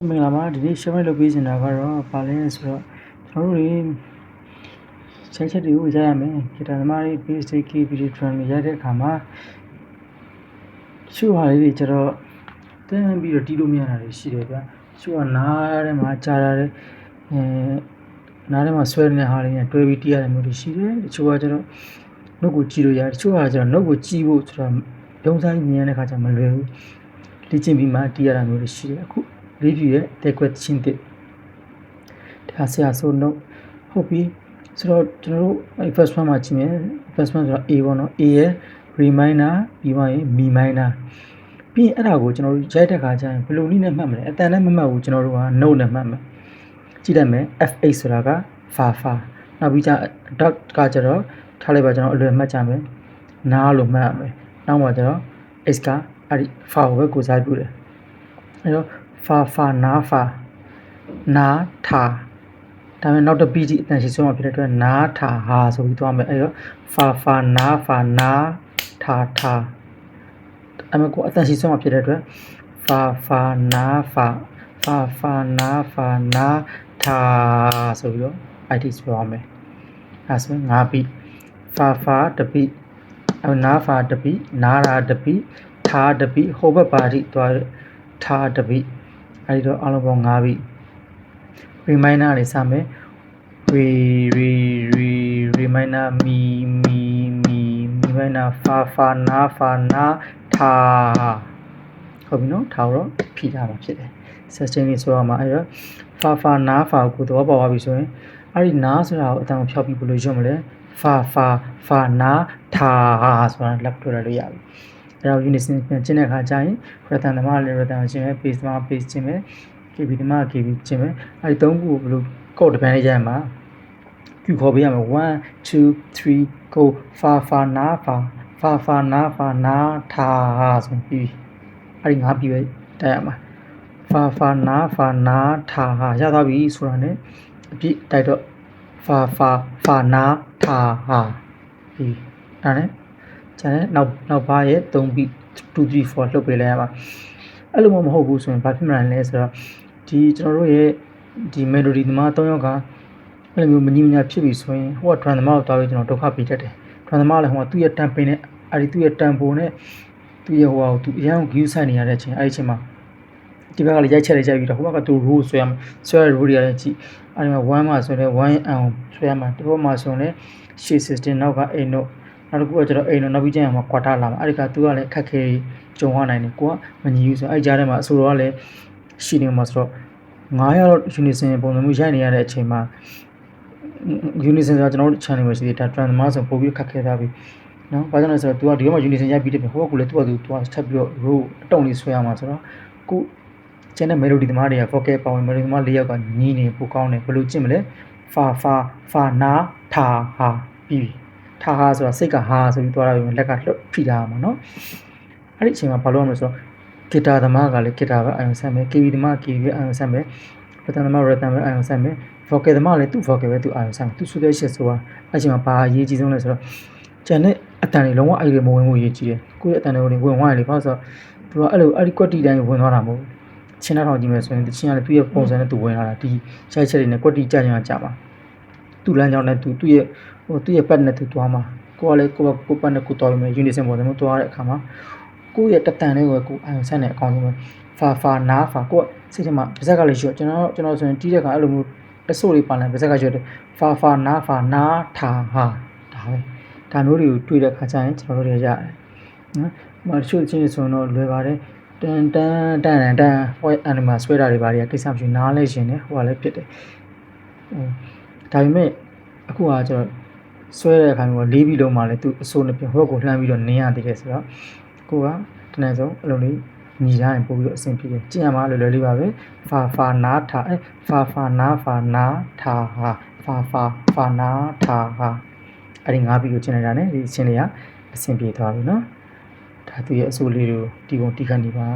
မင်္ဂလာပါဒီနေ့ရှင်းပြလုပ်ပေးနေတာကတော့ဘာလဲဆိုတော့ကျွန်တော်တို့တွေချက်ချက်တွေကိုရရမယ်ဂီတာသမားတွေ basic video drum တွေရတဲ့အခါမှာရှုဟာလေးတွေကျတော့တန်းပြီးတော့တီးလို့မရတာတွေရှိတယ်ဗျရှုဟာနားထဲမှာကြားရတယ်နားထဲမှာဆွဲနေတဲ့ဟာလေးနဲ့တွဲပြီးတီးရတယ်မျိုးတွေရှိတယ်တချို့ကကျတော့နှုတ်ကိုကြည့်လို့ရတယ်တချို့ကကျတော့နှုတ်ကိုကြည့်ဖို့ဆိုတော့လုံးစားမြင်ရတဲ့ခါကျမလွယ်ဘူးလေ့ကျင့်ပြီးမှတီးရတာမျိုးတွေရှိတယ်အခုreview ရဲ့ adequate ချင်းတဲ့ဒါဆရာဆိုတော့ဟုတ်ပြီဆိုတော့ကျွန်တော်တို့ first one မှာကြည့်မယ် first one ဆိုတော့ A ပေါ့နော် A ရဲ့ reminder ပြီးမှရင် me minor ပြီးရင်အဲ့ဒါကိုကျွန်တော်တို့ရိုက်တဲ့ခါကျရင်ဘယ်လိုနည်းနဲ့မှတ်မလဲအတန်နဲ့မမှတ်ဘူးကျွန်တော်တို့က note နဲ့မှတ်မယ်ကြည့်လိုက်မယ် F8 ဆိုတာက fa fa နောက်ပြီးကျ dot ကကျတော့ထားလိုက်ပါကျွန်တော်အလွယ်မှတ်ကြမယ်နားလို့မှတ်ရမယ်နောက်မှကျတော့ x ကအဲ့ဒီ fa ကိုပဲကိုစားပြုတယ်အဲ့တော့fa fa na fa na tha ဒါပေမဲ့နောက်တစ် beat အတန်ရှိဆုံးမှာဖြစ်တဲ့အတွက် na tha ha ဆိုပြီးသွားမယ်အဲ့တော့ fa fa na fa na tha tha အမကိုအတန်ရှိဆုံးမှာဖြစ်တဲ့အတွက် fa fa na fa fa fa na fa na tha ဆိုပြီးတော့ IT ပြောရမယ်အဲဆိုရင်5 beat fa fa တစ် beat na fa တစ် beat na ra တစ် beat tha တစ် beat ဟိုဘက်ပါတိသွား tha တစ် beatအဲ့တော့အားလုံးပေါင်း5 beat reminder လေးစမယ် reminder me reminder fa fa na tha ဟုတ်ပြီနော်ထားတော့ဖြီးထားမှာဖြစ်တယ် sustain လေးဆိုရမှာအဲ့တော့ fa fa na fa ကိုတော့ပေါ်သွားပြီဆိုရင်အဲ့ဒီ na ဆိုတာကိုအတန်ဖြောက်ပြီးဘယ်လိုရွတ်မလဲ fa fa fa na tha ဆိုတာလက်တွေ့လိုက်လို့ရပြီအဲ့တော့ unison ပြန်ကျင်းတဲ့အခါကျရင် rhythm သမားလည်း rhythm ကျင်းမယ် bass သမား bass ကျင်းမယ် KB သမား KB ကျင်းမယ်အဲ့ဒီသုံးခုကိုဘယ်လိုကော့တပန်းလေးရမှာကျူခေါ်ပေးရမယ်1 2 3 go fa fa na fa fa fa na fa na tha ဆိုပြီးအဲ့ဒီ5ပြီးပဲတက်ရမှာ fa fa na fa na tha ရသွားပြီဆိုတာ ਨੇ အပြည့်တိုက်တော့ fa fa fa na tha ပြီးဒါ ਨੇ ကျန်တဲ့နောက်ပါရဲ့3ပြီး2 3 4လှုပ်ပေးလိုက်ရပါအဲ့လိုမှမဟုတ်ဘူးဆိုရင်ဘာဖြစ်မလဲဆိုတော့ဒီကျွန်တော်တို့ရဲ့ဒီ melody သမား3ယောက်ကအဲ့လိုမျိုးမညီမညာဖြစ်ပြီဆိုရင်ဟိုက drum သမားကိုတောင်းပြီးကျွန်တော်ဒုက္ခပေးတတ်တယ် drum သမားလည်းဟိုကသူ့ရဲ့ tempo နဲ့အဲ့ဒီသူ့ရဲ့ tempo နဲ့သူ့ရဲ့ဟိုဟာကိုသူအရန် view ဆိုင်နေရတဲ့အချိန်အဲ့ဒီအချိန်မှာဒီဘက်ကလည်းရိုက်ချက်ပြီးတော့ဟိုဘက်ကသူ roll ဆွဲရမယ်ဆွဲရ roll တွေလည်းကြည့်အဲ့ဒီမှာ1မှာဆိုရင်1 and ဆွဲရမှာဒီဘက်မှာဆိုရင်လည်း shape system နောက်ကအိမ်တို့နောက်တစ်ခုကကျတော့အိမ်တို့နောက်ပြီးကျရင်မှာ quarter လာမှာအဲ့ဒီကသူကလည်းခက်ခဲကြုံရနိုင်တယ်ကိုကမညီဘူးဆိုအဲ့ကြားထဲမှာအဆိုတော့လည်းရှိနေမှာဆိုတော့9ရောက် unison ပုံစံမျိုးရိုက်နေရတဲ့အချိန်မှာ unison ဆိုတာကျွန်တော်တို့ channel မှာရှိတဲ့ drum သမားဆိုပို့ပြီးခက်ခဲသွားပြီနော်ဘာကြောင့်လဲဆိုတော့ तू ကဒီဘက်မှာ unison ရိုက်ပြီးတယ်ဟိုကလည်း तू ထပ်ပြီးတော့ row အတုံးလေးဆွဲရမှာဆိုတော့ကိုကျန်တဲ့ melody သမားတွေက vocal ပါဝင် melody သမား၄ယောက်ကညီးနေပိုကောင်းတယ်ဘယ်လိုကျင့်မလဲ fa fa fa na tha ha ပြီး tha ha ဆိုတာစိတ်က ha ဆိုပြီးသွားတာပဲလက်ကလှုပ်ဖိထားရမှာနော်အဲ့ဒီအချိန်မှာဘာလုပ်ရမလဲဆိုတော့ဂီတာသမားကလည်းဂီတာပဲအာရုံစိုက်မယ် KB သမား KB ပဲအာရုံစိုက်မယ် rhythm သမား rhythm ပဲအာရုံစိုက်မယ် vocal သမားလည်းသူ့ vocal ပဲသူအာရုံစိုက်မယ်သူဆိုတဲ့ရှစ်ဆိုတာအဲ့အချိန်မှာဘာအရေးကြီးဆုံးလဲဆိုတော့ကျန်တဲ့အတန်တွေလုံးဝအဲ့ဒီမဝင်ဘူးအရေးကြီးတယ်ကိုယ့်ရဲ့အတန်တွေဝင်သွားတယ်လေဘာလို့ဆိုတော့သူကအဲ့လိုအဲ့ဒီ quality တိုင်းဝင်သွားတာမဟုတ်ဘူးချင်းထောင်ကြည့်မယ်ဆိုရင်တချင်းကလည်းသူ့ရဲ့ပုံစံနဲ့သူဝင်လာတာဒီရိုက်ချက်တွေနဲ့ quality ကြကြမှာသူ့လမ်းကြောင်းနဲ့သူ့ရဲ့ပတ်နဲ့သူသွားမှာကိုကလည်းကိုပတ်နဲ့ကိုသွားပြီးမယ် unison ပုံစံမျိုးသွားတဲ့အခါမှာကိုယ့်ရဲ့တတန်လေးကိုကိုအာရုံစိုက်နေအကောင်းဆုံးပဲ fa fa na fa ကိုစိတ်ထဲမှာပါဇက်ကလည်းရွတ်ကျွန်တော်ဆိုရင်တီးတဲ့အခါအဲ့လိုမျိုးတဆိုးလေးပါလာပါဇက်ကရွတ်တယ် fa fa na fa na tha ha ဒါပဲဒါမျိုးတွေကိုတွေ့တဲ့အခါကျရင်ကျွန်တော်တို့တွေရတယ်နော်မတချို့ချင်းဆိုတော့လွယ်ပါတယ်တန် white animal ဆွဲတာတွေပါတွေကကိစ္စမရှိနားလဲရှင်တယ်ဟိုကလည်းဖြစ်တယ်ဒါပေမဲ့အခုကကျွန်တော်ဆွဲတဲ့အခါမျိုး၄ပြီးလုံးမှလည်းသူအစိုးနဲ့ပြန်ဟိုကိုလှမ်းပြီးတော့နင်းရသေးတယ်ဆိုတော့ကိုကတနည်းဆုံးအလုံးလေးညီထားရင်ပို့ပြီးတော့အဆင်ပြေတယ်ကျင့်ရမှာလွယ်လေးပါပဲ fa fa na tha fa fa na fa na tha ha fa fa fa na tha ha အဲ့ဒီ5ပြီးကိုကျင့်လိုက်တာ ਨੇ ဒီအချင်းလေးကအဆင်ပြေသွားပြီเนาะဒါသူရဲ့အစိုးလေးကိုတီးပုံတီးခတ်နေပါ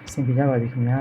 အဆင်ပြေကြပါစေခင်ဗျာ